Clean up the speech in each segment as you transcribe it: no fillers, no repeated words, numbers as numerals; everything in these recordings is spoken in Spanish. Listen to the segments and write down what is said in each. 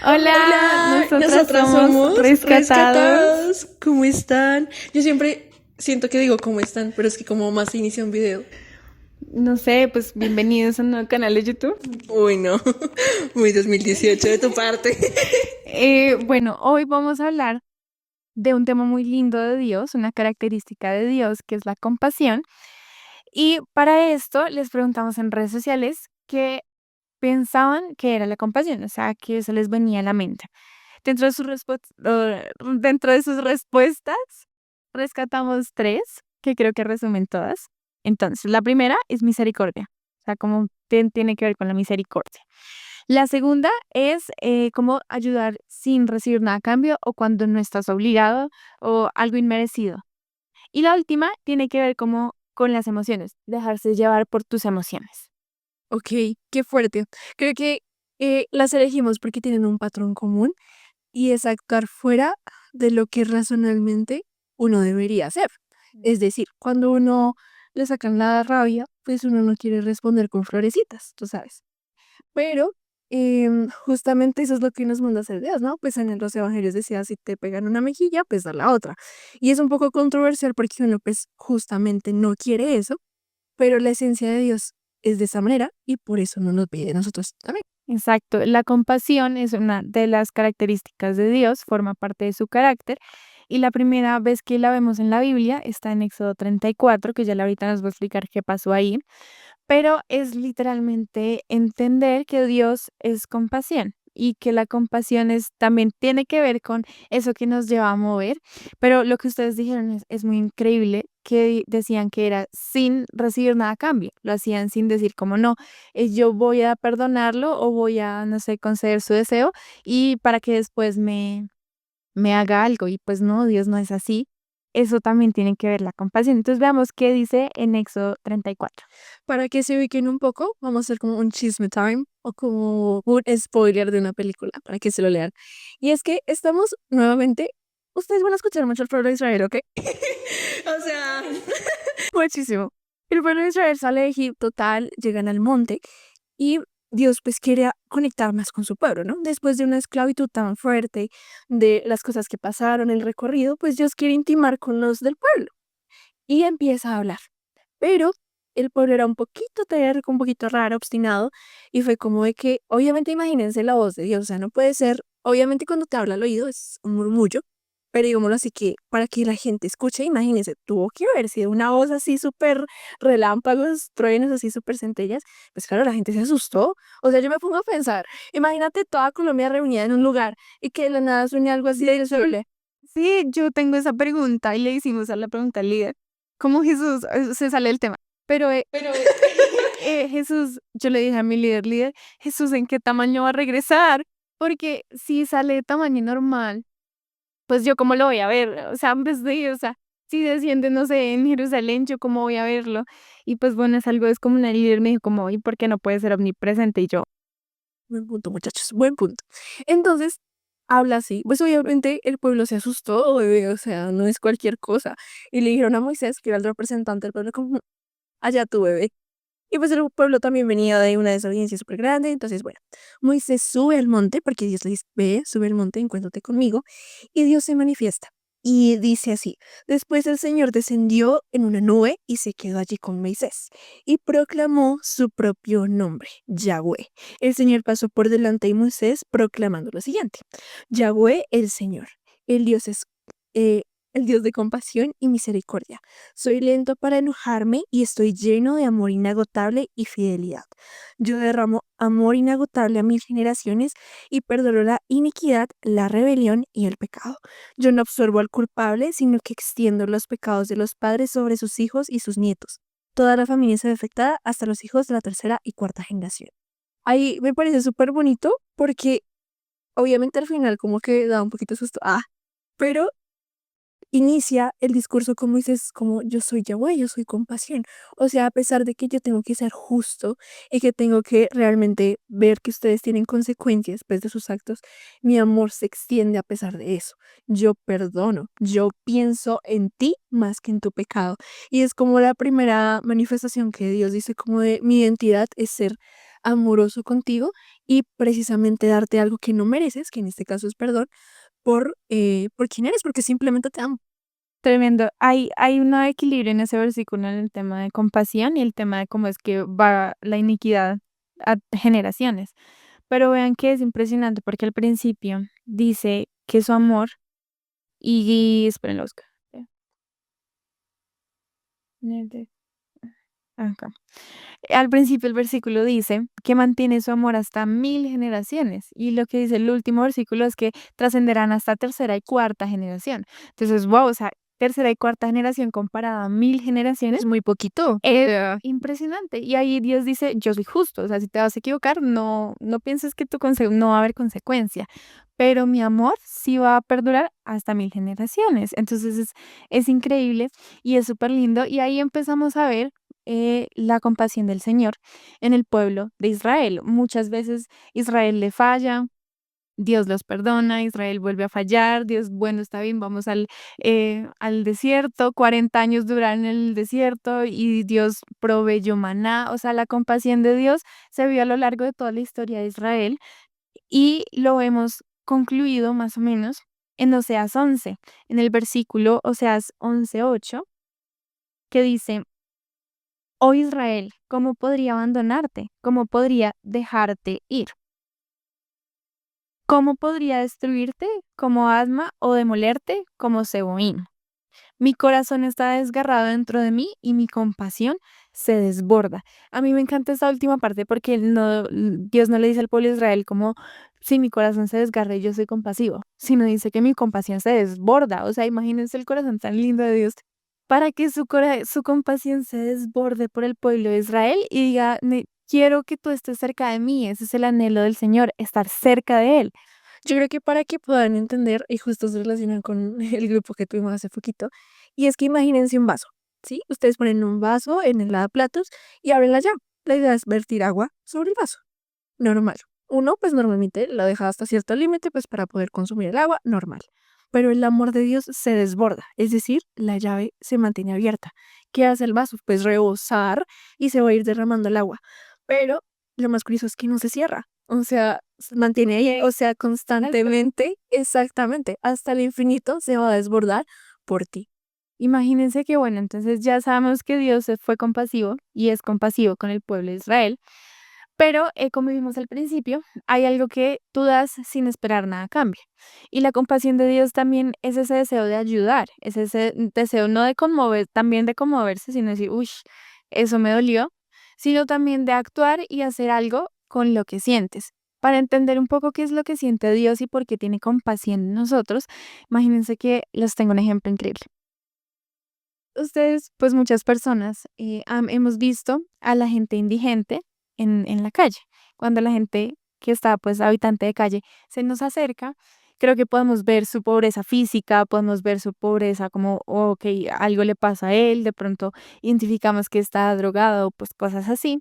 Hola, Hola, nosotras nosotras somos somos rescatados. rescatados. ¿Cómo están? Yo siempre siento que digo cómo están, pero es que como más se inicia un video. No sé, pues bienvenidos a un nuevo canal de YouTube. Uy, no. Muy 2018 de tu parte. Bueno, hoy vamos a hablar de un tema muy lindo de Dios, una característica de Dios que es la compasión. Y para esto les preguntamos en redes sociales qué pensaban que era la compasión, o sea, qué se les venía a la mente. Dentro de sus respuestas, rescatamos tres que creo que resumen todas. Entonces, la primera es misericordia, o sea, como tiene que ver con la misericordia. La segunda es cómo ayudar sin recibir nada a cambio o cuando no estás obligado o algo inmerecido. Y la última tiene que ver como con las emociones, dejarse llevar por tus emociones. Ok, qué fuerte. Creo que las elegimos porque tienen un patrón común y es actuar fuera de lo que razonalmente uno debería hacer. Es decir, cuando uno le sacan la rabia, pues uno no quiere responder con florecitas, tú sabes. Pero justamente eso es lo que nos manda a hacer Dios, ¿no? Pues en los evangelios decía, si te pegan una mejilla, pues da la otra. Y es un poco controversial porque uno pues justamente no quiere eso, pero la esencia de Dios es de esa manera y por eso no nos pide a nosotros también. Exacto, la compasión es una de las características de Dios, forma parte de su carácter. Y la primera vez que la vemos en la Biblia está en Éxodo 34, que ya ahorita nos va a explicar qué pasó ahí, pero es literalmente entender que Dios es compasión y que la compasión también tiene que ver con eso que nos lleva a mover, pero lo que ustedes dijeron es muy increíble, que decían que era sin recibir nada a cambio, lo hacían sin decir como no, yo voy a perdonarlo o voy a, no sé, conceder su deseo y para que después me haga algo y pues no, Dios no es así. Eso también tiene que ver la compasión. Entonces veamos qué dice en Éxodo 34. Para que se ubiquen un poco, vamos a hacer como un chisme time o como un spoiler de una película para que se lo lean. Y es que estamos nuevamente, ustedes van a escuchar mucho el pueblo de Israel, ¿ok? O sea, Muchísimo. El pueblo de Israel sale de Egipto, tal, llegan al monte y Dios pues quiere conectar más con su pueblo, ¿no? Después de una esclavitud tan fuerte, de las cosas que pasaron, el recorrido, pues Dios quiere intimar con los del pueblo y empieza a hablar. Pero el pueblo era un poquito terco, un poquito raro, obstinado, y fue como de que, obviamente imagínense la voz de Dios, o sea, no puede ser, obviamente cuando te habla al oído es un murmullo, pero digámoslo así que para que la gente escuche, imagínense, tuvo que haber sido una voz así súper relámpagos, truenos, así súper centellas, pues claro, la gente se asustó, o sea, yo me pongo a pensar, imagínate toda Colombia reunida en un lugar y que de la nada suene algo así de suele. Sí, yo tengo esa pregunta y le hicimos a la pregunta al líder. ¿Cómo Jesús se sale del tema? Pero pero Jesús, yo le dije a mi líder, Jesús, ¿en qué tamaño va a regresar? Porque si sale de tamaño normal, pues yo cómo lo voy a ver, o sea, o sea, si desciende, no sé, en Jerusalén, yo cómo voy a verlo. Y pues bueno, es algo descomunal. Y él me dijo como, ¿y por qué no puede ser omnipresente? Y yo, Buen punto, muchachos, buen punto. Entonces, habla así. Pues obviamente el pueblo se asustó, bebé, o sea, no es cualquier cosa. Y le dijeron a Moisés, que era el representante del pueblo, como, allá tu bebé. Y pues el pueblo también venía de una desobediencia súper grande. Entonces, bueno, Moisés sube al monte, porque Dios le dice, ve, sube al monte, encuéntrate conmigo. Y Dios se manifiesta. Y dice así, después el Señor descendió en una nube y se quedó allí con Moisés y proclamó su propio nombre, Yahweh. El Señor pasó por delante de Moisés proclamando lo siguiente, Yahweh el Señor, el Dios es... eh, el Dios de compasión y misericordia. Soy lento para enojarme y estoy lleno de amor inagotable y fidelidad. Yo derramo amor inagotable a mil generaciones y perdono la iniquidad, la rebelión y el pecado. Yo no absorbo al culpable, sino que extiendo los pecados de los padres sobre sus hijos y sus nietos. Toda la familia se ve afectada hasta los hijos de la tercera y cuarta generación. Ahí me parece súper bonito porque obviamente al final como que da un poquito de susto. Pero inicia el discurso como dices, como yo soy Yahweh, yo soy compasión. O sea, a pesar de que yo tengo que ser justo y que tengo que realmente ver que ustedes tienen consecuencias pues, de sus actos, mi amor se extiende a pesar de eso. Yo perdono, yo pienso en ti más que en tu pecado. Y es como la primera manifestación que Dios dice como de mi identidad es ser amoroso contigo y precisamente darte algo que no mereces, que en este caso es perdón, por quién eres, porque simplemente te amo. Tremendo. Hay un equilibrio en ese versículo en el tema de compasión y el tema de cómo es que va la iniquidad a generaciones. Pero vean que es impresionante porque al principio dice que su amor esperen, lo busco. Acá. Al principio el versículo dice que mantiene su amor hasta 1000 generaciones y lo que dice el último versículo es que trascenderán hasta tercera y cuarta generación. Entonces, wow, o sea, tercera y cuarta generación comparada a 1000 generaciones Es muy poquito. O es sea, impresionante. Y ahí Dios dice, yo soy justo, o sea, si te vas a equivocar, no pienses que no va a haber consecuencia, pero mi amor sí va a perdurar hasta 1000 generaciones. Entonces es increíble y es súper lindo. Y ahí empezamos a ver la compasión del Señor en el pueblo de Israel. Muchas veces Israel le falla, Dios los perdona, Israel vuelve a fallar, Dios, bueno, está bien, vamos al desierto, 40 años durar en el desierto y Dios proveyó maná, o sea, la compasión de Dios se vio a lo largo de toda la historia de Israel y lo hemos concluido más o menos en Oseas 11, en el versículo Oseas 11:8, que dice, oh Israel, ¿cómo podría abandonarte? ¿Cómo podría dejarte ir? ¿Cómo podría destruirte como asma o demolerte como Seboín? Mi corazón está desgarrado dentro de mí y mi compasión se desborda. A mí me encanta esta última parte porque Dios no le dice al pueblo de Israel como si mi corazón se desgarra y yo soy compasivo, sino dice que mi compasión se desborda. O sea, imagínense el corazón tan lindo de Dios para que su compasión se desborde por el pueblo de Israel y diga, quiero que tú estés cerca de mí. Ese es el anhelo del Señor, estar cerca de Él. yo creo que para que puedan entender, y justo se relaciona con el grupo que tuvimos hace poquito, y es que imagínense un vaso, ¿sí? Ustedes ponen un vaso en el lavaplatos y abren la llave. La idea es vertir agua sobre el vaso, normal. Uno, pues normalmente lo deja hasta cierto límite, pues para poder consumir el agua, normal. Pero el amor de Dios se desborda, es decir, la llave se mantiene abierta. ¿Qué hace el vaso? Pues rebosar y se va a ir derramando el agua. Pero lo más curioso es que no se cierra. O sea, se mantiene ahí, o sea, constantemente, exactamente, hasta el infinito se va a desbordar por ti. Imagínense que, bueno, entonces ya sabemos que Dios fue compasivo y es compasivo con el pueblo de Israel, pero como vimos al principio, hay algo que tú das sin esperar nada a cambio. Y la compasión de Dios también es ese deseo de ayudar, es ese deseo no de conmover, también de conmoverse, sino decir, uy, eso me dolió, sino también de actuar y hacer algo con lo que sientes. Para entender un poco qué es lo que siente Dios y por qué tiene compasión de nosotros, imagínense que les tengo un ejemplo increíble. Ustedes, pues muchas personas, hemos visto a la gente indigente en la calle. Cuando la gente que está, pues, habitante de calle, se nos acerca, creo que podemos ver su pobreza física, podemos ver su pobreza como, ok, algo le pasa a él, de pronto identificamos que está drogado, pues cosas así.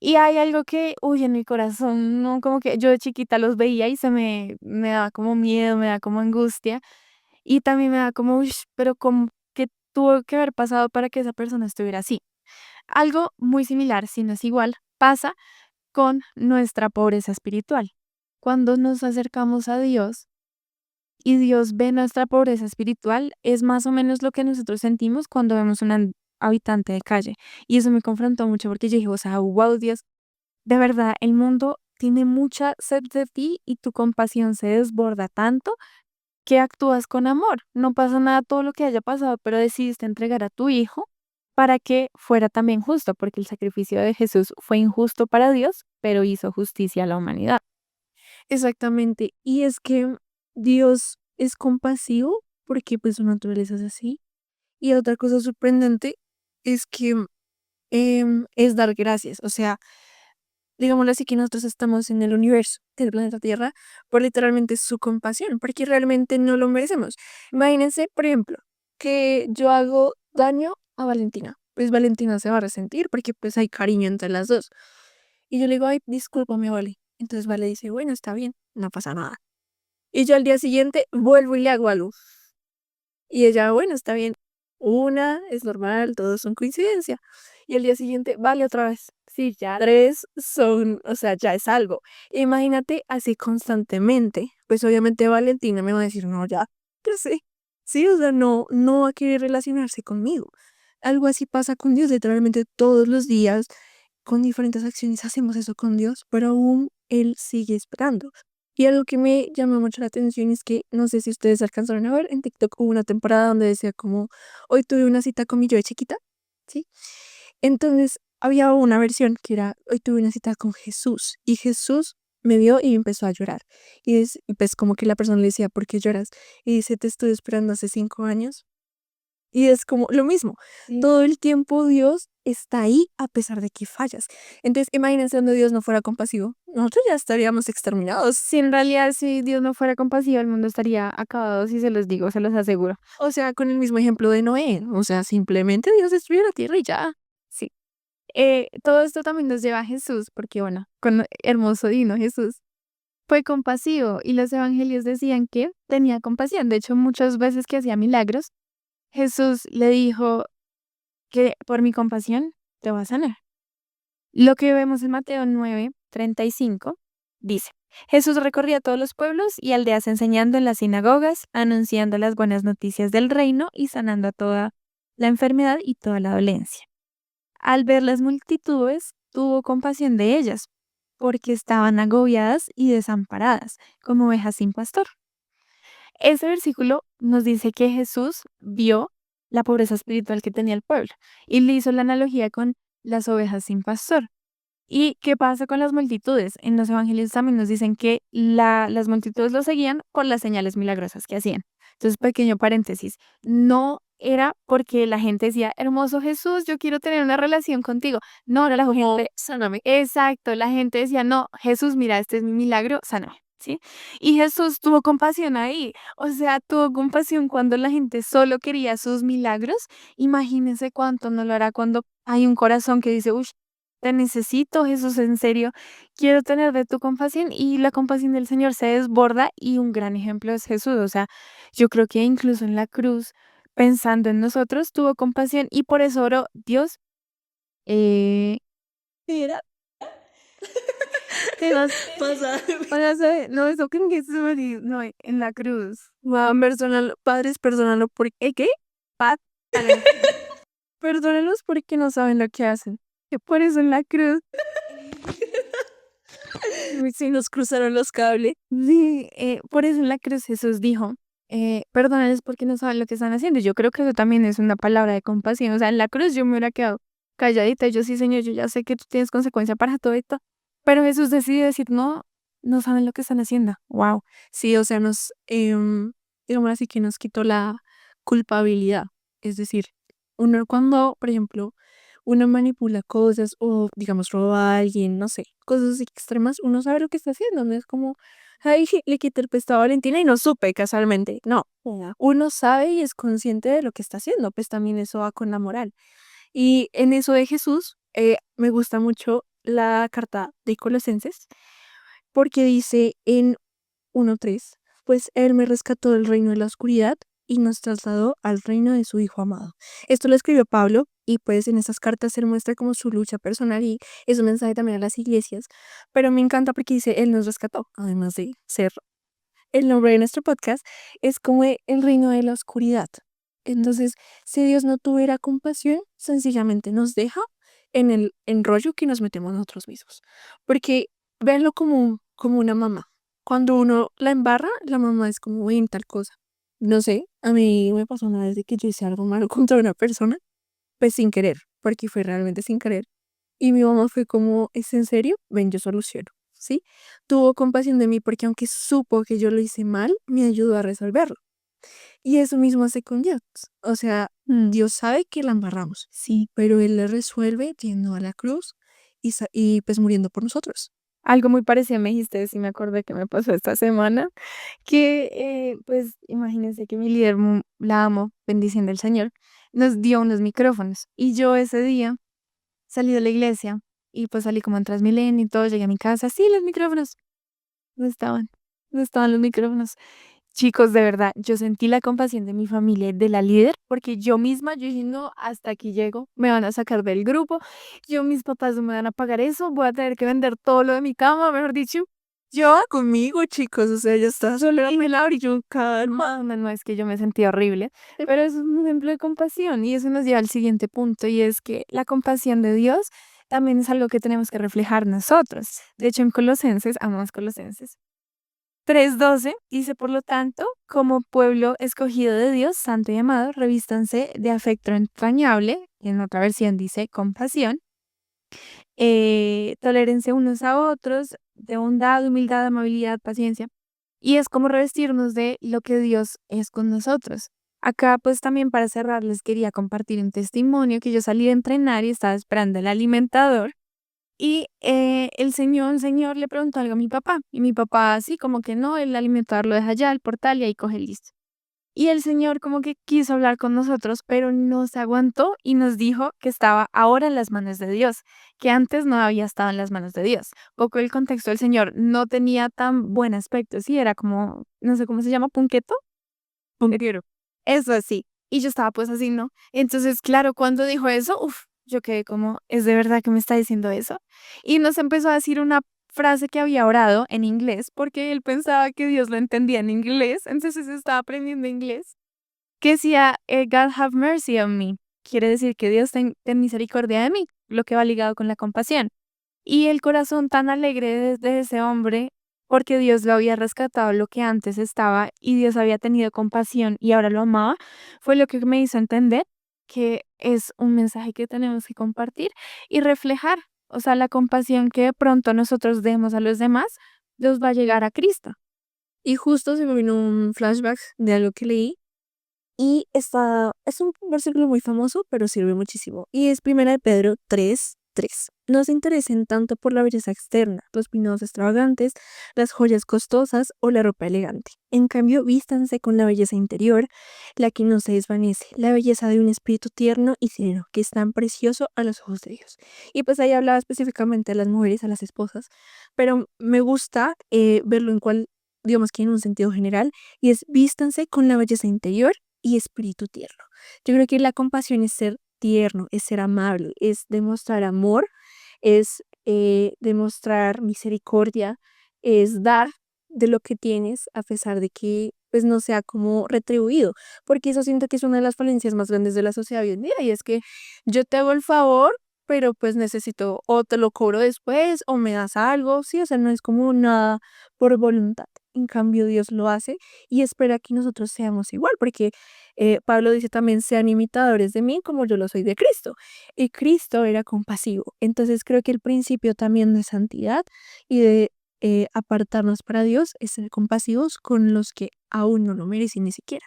Y hay algo que, uy, en mi corazón, no, como que yo de chiquita los veía y me daba como miedo, me da como angustia. Y también me da como, uy, pero como que tuvo que haber pasado para que esa persona estuviera así. Algo muy similar, si no es igual, pasa con nuestra pobreza espiritual. Cuando nos acercamos a Dios y Dios ve nuestra pobreza espiritual, es más o menos lo que nosotros sentimos cuando vemos una habitante de calle. Y eso me confrontó mucho porque yo dije, o sea, wow, Dios, de verdad, el mundo tiene mucha sed de ti y tu compasión se desborda tanto que actúas con amor. No pasa nada todo lo que haya pasado, pero decidiste entregar a tu hijo para que fuera también justo, porque el sacrificio de Jesús fue injusto para Dios, pero hizo justicia a la humanidad. Exactamente. Y es que Dios es compasivo porque pues su naturaleza es así. Y otra cosa sorprendente es que es dar gracias. O sea, digámoslo así, que nosotros estamos en el universo del planeta Tierra por literalmente su compasión, porque realmente no lo merecemos. Imagínense, por ejemplo, que yo hago daño a Valentina. Pues Valentina se va a resentir porque pues hay cariño entre las dos. Y yo le digo, ay, discúlpame, Vale. Entonces Vale dice, bueno, está bien, no pasa nada. Y yo al día siguiente vuelvo y le hago algo. Y ella, bueno, está bien. Una es normal, todos son coincidencia. Y el día siguiente vale otra vez. Sí, ya 3 son, o sea, ya es algo. Imagínate así constantemente. Pues obviamente Valentina me va a decir, no, ya, yo sé. Sí, o sea, no va a querer relacionarse conmigo. Algo así pasa con Dios, literalmente todos los días, con diferentes acciones hacemos eso con Dios, pero aún Él sigue esperando. Y algo que me llama mucho la atención es que, no sé si ustedes alcanzaron a ver, en TikTok hubo una temporada donde decía como, hoy tuve una cita con mi yo de chiquita, ¿sí? Entonces había una versión que era, hoy tuve una cita con Jesús y Jesús me vio y empezó a llorar. Y pues como que la persona le decía, ¿por qué lloras? Y dice, te estoy esperando hace 5 años. Y es como lo mismo, Sí. todo el tiempo Dios está ahí a pesar de que fallas. Entonces, imagínense donde Dios no fuera compasivo, nosotros ya estaríamos exterminados. Si en realidad si Dios no fuera compasivo, el mundo estaría acabado, si se los digo, se los aseguro. O sea, con el mismo ejemplo de Noé, o sea, simplemente Dios destruyó la tierra y ya. Sí. Todo esto también nos lleva a Jesús, porque bueno, con hermoso divino Jesús fue compasivo y los evangelios decían que tenía compasión. De hecho, muchas veces que hacía milagros, Jesús le dijo que por mi compasión te va a sanar. Lo que vemos en Mateo 9:35 dice, Jesús recorría todos los pueblos y aldeas enseñando en las sinagogas, anunciando las buenas noticias del reino y sanando a toda la enfermedad y toda la dolencia. Al ver las multitudes, tuvo compasión de ellas, porque estaban agobiadas y desamparadas, como ovejas sin pastor. Ese versículo nos dice que Jesús vio la pobreza espiritual que tenía el pueblo y le hizo la analogía con las ovejas sin pastor. ¿Y qué pasa con las multitudes? En los evangelios también nos dicen que las multitudes lo seguían por las señales milagrosas que hacían. Entonces, pequeño paréntesis, no era porque la gente decía, hermoso Jesús, yo quiero tener una relación contigo. No, era la gente, Sáname. exacto, la gente decía, no, Jesús, mira, este es mi milagro, sáname, ¿sí? Y Jesús tuvo compasión ahí, o sea, tuvo compasión cuando la gente solo quería sus milagros. Imagínense cuánto no lo hará cuando hay un corazón que dice, uy, te necesito, Jesús, en serio, quiero tener de tu compasión y la compasión del Señor se desborda y un gran ejemplo es Jesús, o sea, yo creo que incluso en la cruz, pensando en nosotros, tuvo compasión y por eso oró, Dios, eh, Mira, te nos, Pasa. o sea, no, eso que es morir, no, en la cruz, padres, perdónalo por ¿qué? Padre, perdónalos porque no saben lo que hacen, que por eso en la cruz. Uy, sí, nos cruzaron los cables. Sí, por eso en la cruz Jesús dijo, perdónales porque no saben lo que están haciendo. Yo creo que eso también es una palabra de compasión. O sea, en la cruz yo me hubiera quedado calladita. Y yo sí, Señor, yo ya sé que tú tienes consecuencia para todo esto. Pero Jesús decidió decir, no, no saben lo que están haciendo. Wow. Sí, o sea, digamos así que nos quitó la culpabilidad. Es decir, uno cuando, por ejemplo, uno manipula cosas o, digamos, roba a alguien, no sé, cosas así extremas, uno sabe lo que está haciendo, no es como, ay, le quité el pesto a Valentina y no supe casualmente. No, uno sabe y es consciente de lo que está haciendo, pues también eso va con la moral. Y en eso de Jesús, me gusta mucho la carta de Colosenses, porque dice en 1:3, pues Él me rescató del reino de la oscuridad y nos trasladó al reino de su Hijo amado. Esto lo escribió Pablo y pues en estas cartas él muestra como su lucha personal y es un mensaje también a las iglesias, pero me encanta porque dice Él nos rescató, además de ser el nombre de nuestro podcast, es como el reino de la oscuridad. Entonces, si Dios no tuviera compasión, sencillamente nos deja en el enrollo que nos metemos nosotros mismos. Porque véanlo como una mamá. Cuando uno la embarra, la mamá es como, ven tal cosa. No sé, a mí me pasó una vez de que yo hice algo malo contra una persona, pues sin querer, porque fue realmente sin querer. Y mi mamá fue como, ¿es en serio? Ven, yo soluciono, ¿sí? Tuvo compasión de mí porque aunque supo que yo lo hice mal, me ayudó a resolverlo. Y eso mismo hace con Dios. O sea, Dios sabe que la embarramos, sí, pero Él le resuelve yendo a la cruz y pues muriendo por nosotros. Algo muy parecido me dijiste, sí me acordé que me pasó esta semana, que pues imagínense que mi líder, la amo, bendición del Señor, nos dio unos micrófonos y yo ese día salí de la iglesia y pues salí como en Transmilenio y todo, llegué a mi casa, sí, los micrófonos, no estaban, no estaban los micrófonos. Chicos, de verdad, yo sentí la compasión de mi familia y de la líder, porque yo misma, yo dije, no, hasta aquí llego, me van a sacar del grupo, mis papás no me van a pagar eso, voy a tener que vender todo lo de mi cama, mejor dicho. Yo, Conmigo, chicos, o sea, ya está solo era pelar y yo, calma. no, es que yo me sentí horrible, pero es un ejemplo de compasión y eso nos lleva al siguiente punto y es que la compasión de Dios también es algo que tenemos que reflejar nosotros. De hecho, en Colosenses, amamos Colosenses 3:12 dice, por lo tanto, como pueblo escogido de Dios, santo y amado, revístanse de afecto entrañable, y en otra versión dice compasión, tolérense unos a otros, de bondad, humildad, amabilidad, paciencia, y es como revestirnos de lo que Dios es con nosotros. Acá, pues también para cerrar, les quería compartir un testimonio que yo salí de entrenar y estaba esperando el alimentador. Y el señor le preguntó algo a mi papá. Y mi papá, así como que no, el alimentador lo deja allá, el portal, y ahí coge listo. Y el señor como que quiso hablar con nosotros, pero no se aguantó y nos dijo que estaba ahora en las manos de Dios, que antes no había estado en las manos de Dios. Poco el contexto del señor no tenía tan buen aspecto, sí, era como, no sé cómo se llama, punqueto. Punquero. Eso así. Y yo estaba pues así, ¿no? Entonces, claro, cuando dijo eso, yo quedé como, ¿es de verdad que me está diciendo eso? Y nos empezó a decir una frase que había orado en inglés, porque él pensaba que Dios lo entendía en inglés, entonces estaba aprendiendo inglés, que decía, God have mercy on me. Quiere decir que Dios ten misericordia de mí, lo que va ligado con la compasión. Y el corazón tan alegre de ese hombre, porque Dios lo había rescatado lo que antes estaba y Dios había tenido compasión y ahora lo amaba, fue lo que me hizo entender que es un mensaje que tenemos que compartir y reflejar. O sea, la compasión que de pronto nosotros demos a los demás, los va a llegar a Cristo. Y justo se me vino un flashback de algo que leí. Y es un versículo muy famoso, pero sirve muchísimo. Y es 1 de Pedro 3:3. No se interesen tanto por la belleza externa, los peinados extravagantes, las joyas costosas o la ropa elegante. En cambio, vístanse con la belleza interior, la que no se desvanece, la belleza de un espíritu tierno y sereno, que es tan precioso a los ojos de Dios. Y pues ahí hablaba específicamente a las mujeres, a las esposas, pero me gusta verlo en cual, digamos que en un sentido general, y es vístanse con la belleza interior y espíritu tierno. Yo creo que la compasión es ser tierno, es ser amable, es demostrar amor, es demostrar misericordia, es dar de lo que tienes a pesar de que pues no sea como retribuido, porque eso siento que es una de las falencias más grandes de la sociedad hoy en día y es que yo te hago el favor, pero pues necesito o te lo cobro después o me das algo, sí, o sea, no es como nada por voluntad. En cambio, Dios lo hace y espera que nosotros seamos igual, porque Pablo dice también, sean imitadores de mí como yo lo soy de Cristo. Y Cristo era compasivo. Entonces creo que el principio también de santidad y de apartarnos para Dios es ser compasivos con los que aún no lo merecen ni siquiera.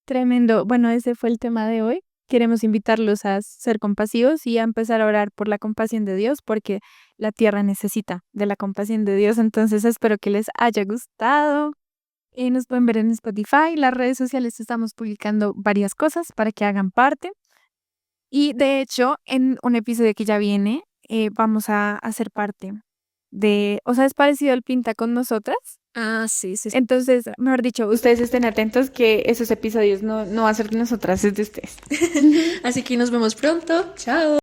Tremendo. Bueno, ese fue el tema de hoy. Queremos invitarlos a ser compasivos y a empezar a orar por la compasión de Dios, porque la tierra necesita de la compasión de Dios. Entonces espero que les haya gustado. Nos pueden ver en Spotify, las redes sociales estamos publicando varias cosas para que hagan parte. Y de hecho, en un episodio que ya viene, vamos a hacer parte o sea, es parecido al Pinta con nosotras. Ah, sí, sí. Entonces, mejor dicho, ustedes estén atentos que esos episodios no va a ser de nosotras, es de ustedes. Así que nos vemos pronto. Chao.